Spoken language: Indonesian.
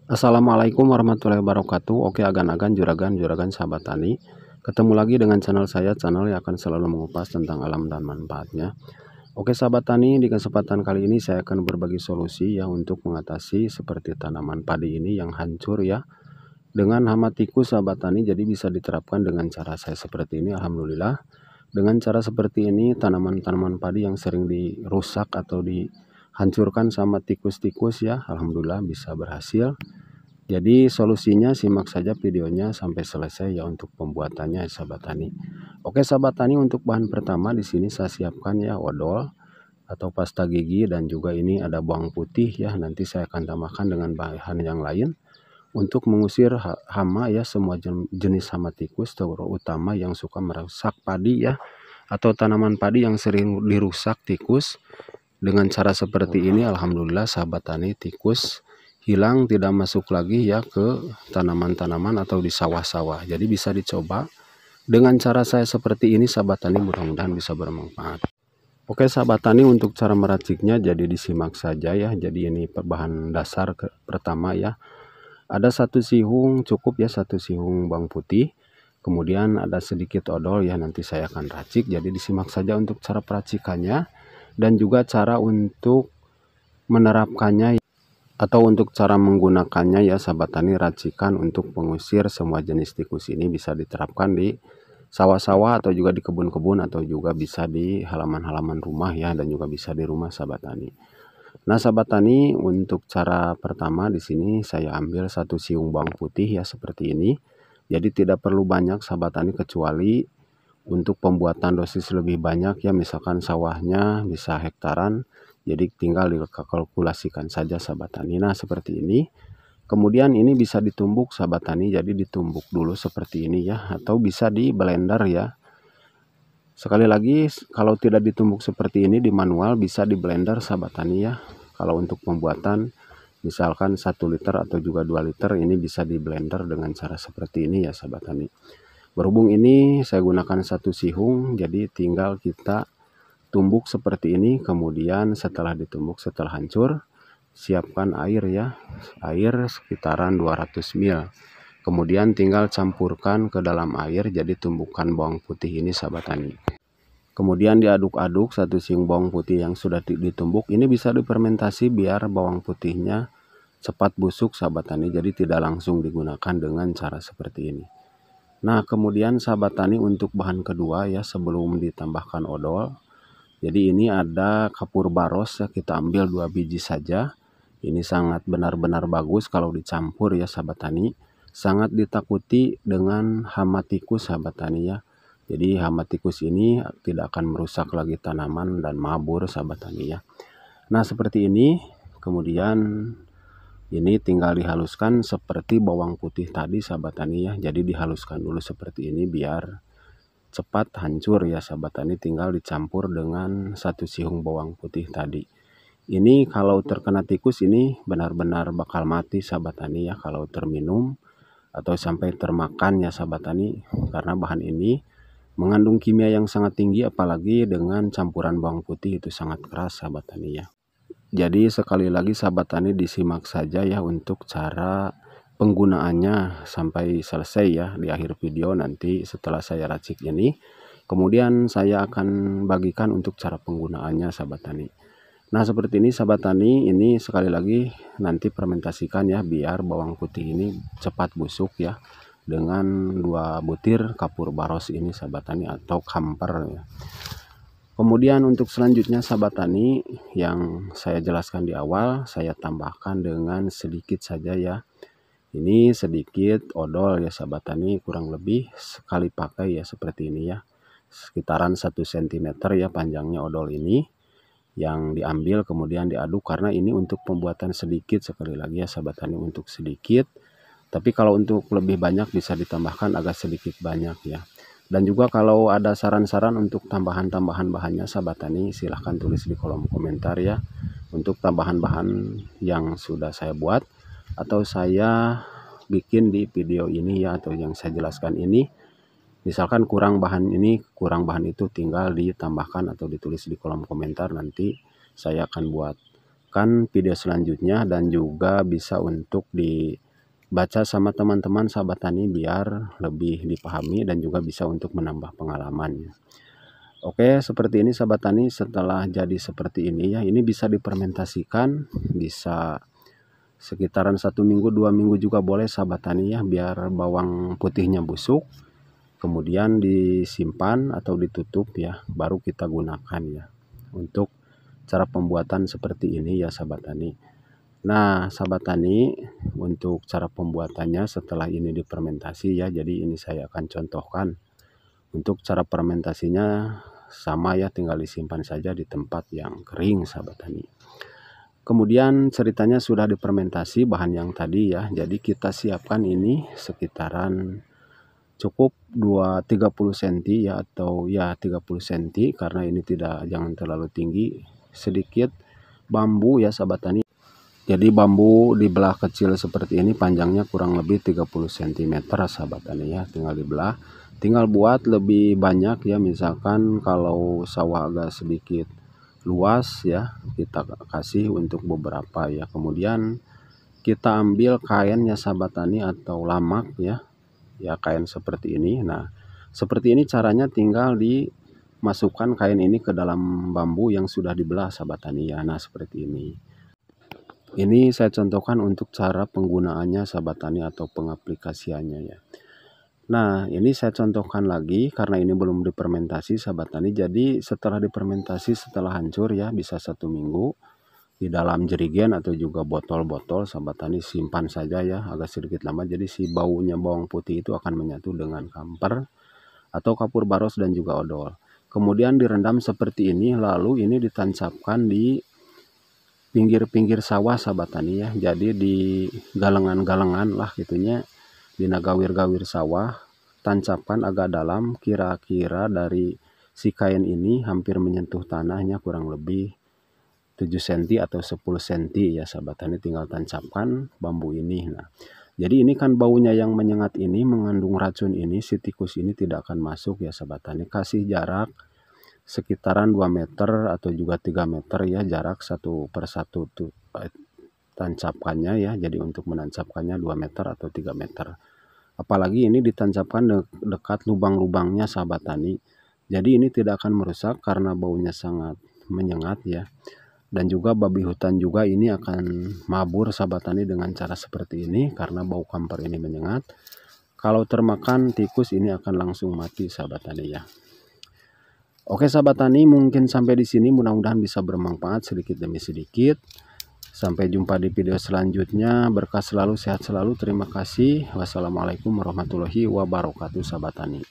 Assalamualaikum warahmatullahi wabarakatuh. Oke, agan-agan, juragan sahabat tani. Ketemu lagi dengan channel saya, channel yang akan selalu mengupas tentang alam dan manfaatnya. Oke, sahabat tani, di kesempatan kali ini saya akan berbagi solusi ya untuk mengatasi seperti tanaman padi ini yang hancur ya dengan hama tikus, sahabat tani. Jadi bisa diterapkan dengan cara saya seperti ini. Alhamdulillah. Dengan cara seperti ini, tanaman-tanaman padi yang sering dirusak atau dihancurkan sama tikus-tikus ya, alhamdulillah bisa berhasil. Jadi solusinya simak saja videonya sampai selesai ya untuk pembuatannya ya, sahabat tani. Oke, sahabat tani, untuk bahan pertama di sini saya siapkan ya odol atau pasta gigi, dan juga ini ada bawang putih ya. Nanti saya akan tambahkan dengan bahan yang lain untuk mengusir hama ya, semua jenis hama tikus terutama yang suka merusak padi ya, atau tanaman padi yang sering dirusak tikus. Dengan cara seperti ini alhamdulillah sahabat tani, tikus hilang, tidak masuk lagi ya ke tanaman-tanaman atau di sawah-sawah. Jadi bisa dicoba dengan cara saya seperti ini sahabat tani, mudah-mudahan bisa bermanfaat. Oke sahabat tani, untuk cara meraciknya jadi disimak saja ya. Jadi ini bahan dasar pertama ya. Ada 1 sihung cukup ya, 1 sihung bawang putih. Kemudian ada sedikit odol ya, nanti saya akan racik. Jadi disimak saja untuk cara peracikannya dan juga cara untuk menerapkannya atau untuk cara menggunakannya ya sahabat tani. Racikan untuk mengusir semua jenis tikus ini bisa diterapkan di sawah-sawah atau juga di kebun-kebun atau juga bisa di halaman-halaman rumah ya, dan juga bisa di rumah sahabat tani. Nah sahabat tani, untuk cara pertama di sini saya ambil 1 siung bawang putih ya seperti ini. Jadi tidak perlu banyak sahabat tani, kecuali untuk pembuatan dosis lebih banyak ya, misalkan sawahnya bisa hektaran, jadi tinggal dikalkulasikan saja sahabat tani. Nah seperti ini. Kemudian ini bisa ditumbuk sahabat tani, jadi ditumbuk dulu seperti ini ya, atau bisa di blender ya. Sekali lagi, kalau tidak ditumbuk seperti ini di manual, bisa di blender sahabat tani ya. Kalau untuk pembuatan misalkan 1 liter atau juga 2 liter, ini bisa di blender dengan cara seperti ini ya sahabat tani. Berhubung ini saya gunakan 1 sihung, jadi tinggal kita tumbuk seperti ini. Kemudian setelah ditumbuk, setelah hancur, siapkan air ya, air sekitaran 200 ml. Kemudian tinggal campurkan ke dalam air, jadi tumbukan bawang putih ini sahabat tani. Kemudian diaduk-aduk 1 siung bawang putih yang sudah ditumbuk. Ini bisa difermentasi biar bawang putihnya cepat busuk sahabat tani, jadi tidak langsung digunakan dengan cara seperti ini. Nah kemudian sahabat tani, untuk bahan kedua ya sebelum ditambahkan odol, jadi ini ada kapur baros ya, kita ambil 2 biji saja. Ini sangat benar-benar bagus kalau dicampur ya sahabat tani. Sangat ditakuti dengan hama tikus sahabat tani ya. Jadi hama tikus ini tidak akan merusak lagi tanaman dan mabur sahabat tani ya. Nah seperti ini. Kemudian ini tinggal dihaluskan seperti bawang putih tadi sahabat tani ya. Jadi dihaluskan dulu seperti ini biar cepat hancur ya sahabat tani. Tinggal dicampur dengan 1 sihung bawang putih tadi. Ini kalau terkena tikus ini benar-benar bakal mati sahabat tani ya, kalau terminum atau sampai termakan ya sahabat tani. Karena bahan ini mengandung kimia yang sangat tinggi, apalagi dengan campuran bawang putih itu sangat keras sahabat tani ya. Jadi sekali lagi sahabat tani, disimak saja ya untuk cara penggunaannya sampai selesai ya di akhir video nanti setelah saya racik ini. Kemudian saya akan bagikan untuk cara penggunaannya sahabat tani. Nah seperti ini sahabat tani, ini sekali lagi nanti fermentasikan ya biar bawang putih ini cepat busuk ya, dengan 2 butir kapur baros ini sahabat tani atau kamper ya. Kemudian untuk selanjutnya sahabat tani, yang saya jelaskan di awal, saya tambahkan dengan sedikit saja ya. Ini sedikit odol ya sahabat tani, kurang lebih sekali pakai ya seperti ini ya. Sekitaran 1 cm ya panjangnya odol ini yang diambil, kemudian diaduk. Karena ini untuk pembuatan sedikit, sekali lagi ya sahabat tani, untuk sedikit. Tapi kalau untuk lebih banyak bisa ditambahkan agak sedikit banyak ya. Dan juga kalau ada saran-saran untuk tambahan-tambahan bahannya sahabat tani, silahkan tulis di kolom komentar ya. Untuk tambahan bahan yang sudah saya buat atau saya bikin di video ini ya, atau yang saya jelaskan ini. Misalkan kurang bahan ini, kurang bahan itu, tinggal ditambahkan atau ditulis di kolom komentar. Nanti saya akan buat menanyakan video selanjutnya dan juga bisa untuk dibaca sama teman-teman sahabat tani biar lebih dipahami dan juga bisa untuk menambah pengalamannya. Oke, seperti ini sahabat tani. Setelah jadi seperti ini ya, ini bisa difermentasikan, bisa sekitaran 1 minggu 2 minggu juga boleh sahabat tani ya, biar bawang putihnya busuk. Kemudian disimpan atau ditutup ya, baru kita gunakan ya untuk cara pembuatan seperti ini ya sahabat tani. Nah sahabat tani, untuk cara pembuatannya setelah ini difermentasi ya, jadi ini saya akan contohkan. Untuk cara fermentasinya sama ya, tinggal disimpan saja di tempat yang kering sahabat tani. Kemudian ceritanya sudah difermentasi bahan yang tadi ya, jadi kita siapkan ini sekitaran cukup 30 cm ya, atau ya 30 cm, karena ini jangan terlalu tinggi. Sedikit bambu ya sahabat tani, jadi bambu dibelah kecil seperti ini, panjangnya kurang lebih 30 cm sahabat tani ya, tinggal dibelah. Tinggal buat lebih banyak ya, misalkan kalau sawah agak sedikit luas ya, kita kasih untuk beberapa ya. Kemudian kita ambil kain ya sahabat tani, atau lamak ya, kain seperti ini. Nah seperti ini caranya, tinggal dimasukkan kain ini ke dalam bambu yang sudah dibelah sahabat tani ya. Nah seperti ini saya contohkan untuk cara penggunaannya sahabat tani, atau pengaplikasiannya ya. Nah ini saya contohkan lagi karena ini belum difermentasi sahabat tani. Jadi setelah difermentasi, setelah hancur ya, bisa 1 minggu di dalam jerigen atau juga botol-botol sahabat tani, simpan saja ya, agak sedikit lama. Jadi si baunya bawang putih itu akan menyatu dengan kamper atau kapur baros dan juga odol. Kemudian direndam seperti ini, lalu ini ditancapkan di pinggir-pinggir sawah sahabat tani ya. Jadi di galengan-galengan lah gitunya, di gawir-gawir sawah, tancapkan agak dalam, kira-kira dari si kain ini hampir menyentuh tanahnya, kurang lebih 7 cm atau 10 cm ya sahabat tani. Tinggal tancapkan bambu ini. Nah jadi ini kan baunya yang menyengat ini mengandung racun ini, si tikus ini tidak akan masuk ya sahabat tani. Kasih jarak sekitaran 2 meter atau juga 3 meter ya, jarak 1 per 1 tuh tancapkannya ya. Jadi untuk menancapkannya 2 meter atau 3 meter. Apalagi ini ditancapkan dekat lubang-lubangnya sahabat tani. Jadi ini tidak akan merusak karena baunya sangat menyengat ya. Dan juga babi hutan juga ini akan mabur sahabat tani dengan cara seperti ini, karena bau kamper ini menyengat. Kalau termakan tikus ini akan langsung mati sahabat tani ya. Oke sahabat tani, mungkin sampai di sini, mudah-mudahan bisa bermanfaat sedikit demi sedikit. Sampai jumpa di video selanjutnya, berkah selalu, sehat selalu. Terima kasih. Wassalamualaikum warahmatullahi wabarakatuh sahabat tani.